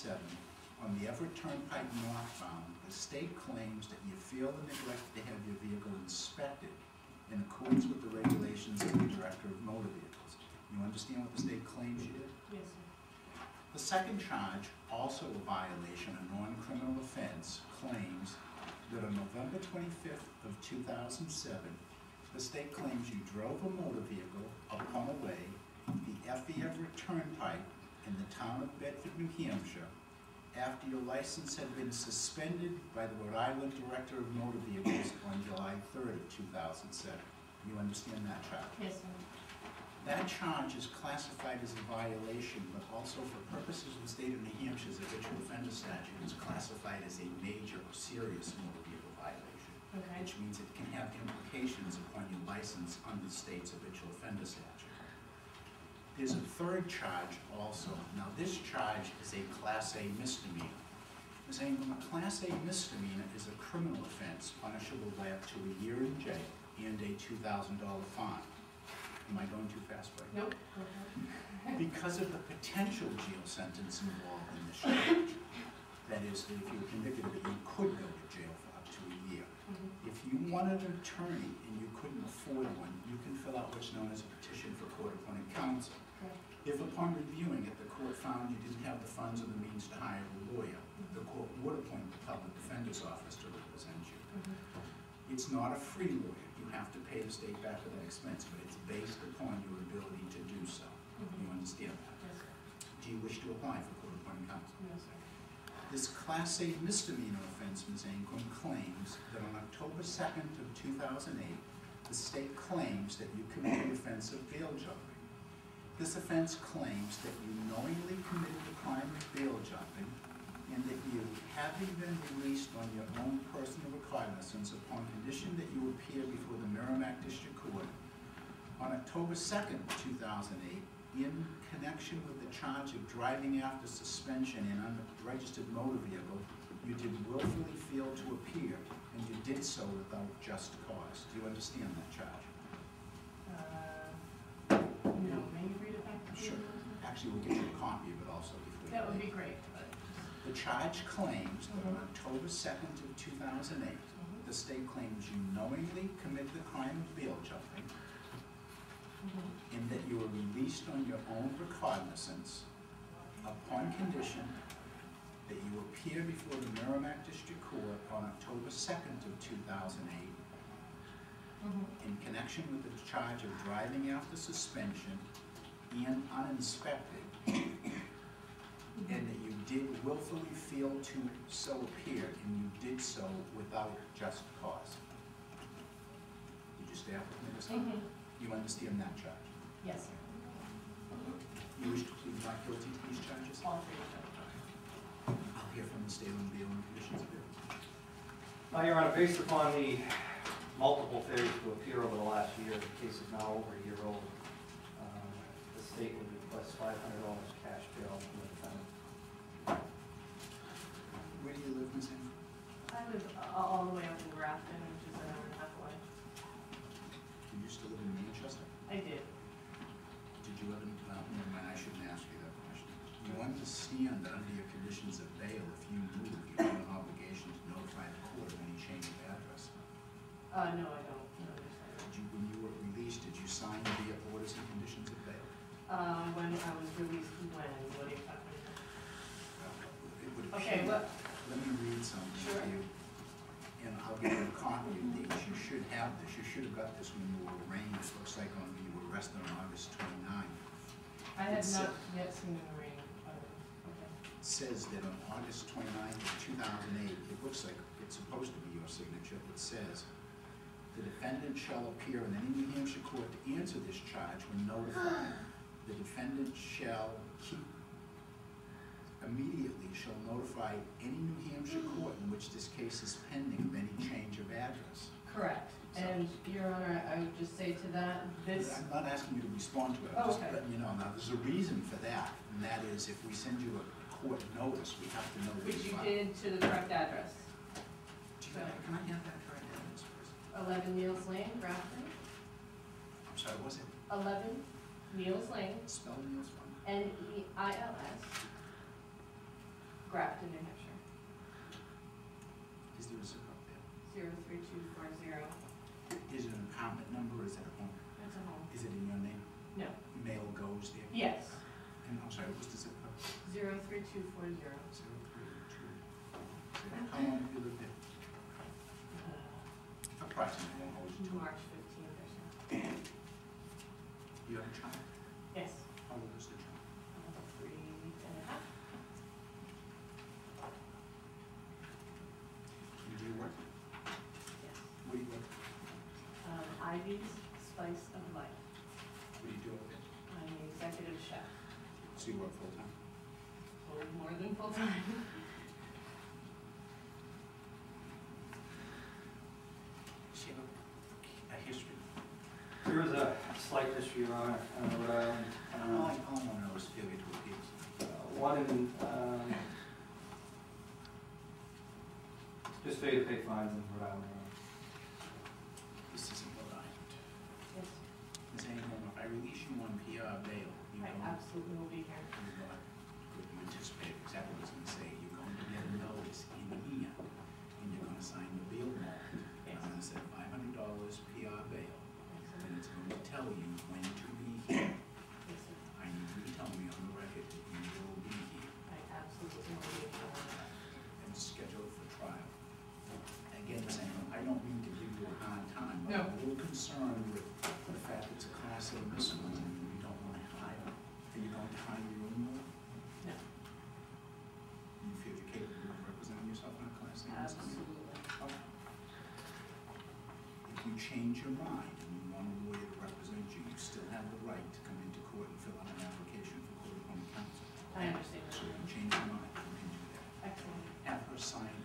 2007, on the Everett Turnpike northbound, the state claims that you failed and neglected to have your vehicle inspected in accordance with the regulations of the Director of Motor Vehicles. You understand what the state claims you did? Yes, sir. The second charge, also a violation, a non-criminal offense, claims that on November 25th of 2007, the state claims you drove a motor vehicle upon a way, the F.E. Everett Turnpike in the town of Bedford, New Hampshire, after your license had been suspended by the Rhode Island Director of Motor Vehicles on July 3rd of 2007. You understand that charge? Yes, sir. That charge is classified as a violation, but also for purposes of the state of New Hampshire's habitual offender statute, is classified as a major or serious motor vehicle violation, Okay. which means it can have implications upon your license under the state's habitual offender statute. There's a third charge also. Now this charge is a Class A misdemeanor. Ms. Ingram, a Class A misdemeanor is a criminal offense punishable by up to a year in jail and a $2,000 fine. Am I going too fast, right? Nope. Okay. Because of the potential jail sentence involved in this charge, that is, that if you were convicted of it, you could go to jail for up to a year. If you wanted an attorney and you couldn't afford one, you can fill out what's known as a petition for court-appointed counsel. Okay. If upon reviewing it, the court found you didn't have the funds or the means to hire a lawyer, the court would appoint the public defender's office to represent you. It's not a free lawyer. You have to pay the state back for that expense, but it's based upon your ability to do so. You understand that? Yes, sir. Do you wish to apply for court-appointed counsel? No, sir. This Class A misdemeanor offense, Ms. Ingram, claims that on October 2nd of 2008, the state claims that you committed the offense of bail jumping. This offense claims that you knowingly committed the crime of bail jumping and that you, having been released on your own personal recognizance upon condition that you appear before the Merrimack District Court on October 2nd, 2008, in connection with the charge of driving after suspension in an unregistered motor vehicle, you did willfully fail to appear, and you did so without just cause. Do you understand that charge? No, may you read it back to me? Sure. Actually, we'll get you a copy of it also before you That would leave. be great. The charge claims that on October 2nd of 2008, the state claims you knowingly committed the crime of bail jumping, and that you were released on your own recognizance upon condition that you appear before the Merrimack District Court on October 2nd of 2008 in connection with the charge of driving after suspension and uninspected, and that you did willfully fail to so appear, and you did so without just cause. Did you stay up with me this time? You understand that charge? Yes, sir. You wish to plead not guilty to these charges? All three of them. I'll hear from the state on bail and conditions of bail. Your Honor, based upon the multiple failures to appear over the last year, the case is now over a year old. The state would request $500 cash bail from the defendant. Where do you live, Ms. Ingram? I live all the way up in Grafton, which is an hour and a half away. You used to live in Manchester? I did. Did you live in, never mind, I shouldn't ask you that question. You understand that under your conditions of bail, if you move, you have an obligation to notify the court of any change of address. No, I don't. No, When you were released, did you sign the orders and conditions of bail? when I was released, what are you talking about? It would Okay, appear- what? Let me read something Sure. to you, and I'll give you a copy of these. You should have this. You should have got this when you were arraigned. It looks like when you were arrested on August 29th. I had It's, not yet seen the ring. Okay. It says that on August 29th of 2008, it looks like it's supposed to be your signature. It says, the defendant shall appear in any New Hampshire court to answer this charge when notified. The defendant shall immediately shall notify any New Hampshire court in which this case is pending of any change of address. Correct. So- And, Your Honor, I would just say to that, this, I'm not asking you to respond to it, I'm Oh, just okay. letting you know. Now, there's a reason for that, and that is if we send you a court notice, we have to know which who's you filed. did to the correct address. Can I have that correct address, please? 11 Neals Lane, Grafton. I'm sorry, was it 11 Neals Lane, spelled Neil's one? Neils. Grafton, New Hampshire. Is there a zip up there? 03240. Is it an apartment number or is it a home? It's a home. Is it in your name? No. Mail goes there? Yes. And I'm sorry, what's the zip code? 03240. 032. How long have you lived there? Approximately, won't hold you to it. March 15th or so. You have a child? Yes. How old is the child? 3.5. And do you work? Yes. Where do you work? Ivy's Spice of Life. What do you do up there? I'm the executive chef. So you work full time? A little more than full time. Does she have a history? There is a slight history, Your Honor, on Rhode Island. All I want to know is failure to appeal. One in, just failure to pay fines in Rhode Island, Your Honor. This isn't Rhode Island. Yes. Ms. Ingram, if I release you on PR bail, you I go. absolutely will be here. You're going, good, you anticipate exactly what I was going to say. You're going to get a notice in here, and you're going to sign the bail warrant. Yes. I'm going to say $500 PR bail, Excellent. and it's going to tell you when to be here. Yes, sir. I need you to tell me on the record that you will be here I absolutely will be here. and scheduled for trial. Again, Ms. Ingram, I don't mean to give you a hard time, but No. I'm a little concerned with the fact that it's a class A misdemeanor and we don't want to hire. Are you going to hire your own lawyer? No. You feel you're capable of representing yourself in a class A misdemeanor? Absolutely. Okay. If you change your mind and you want a lawyer to represent you, you still have the right to come into court and fill out an application for court appointed counsel. I understand. So if you change your mind, you can do that. Excellent. Have her sign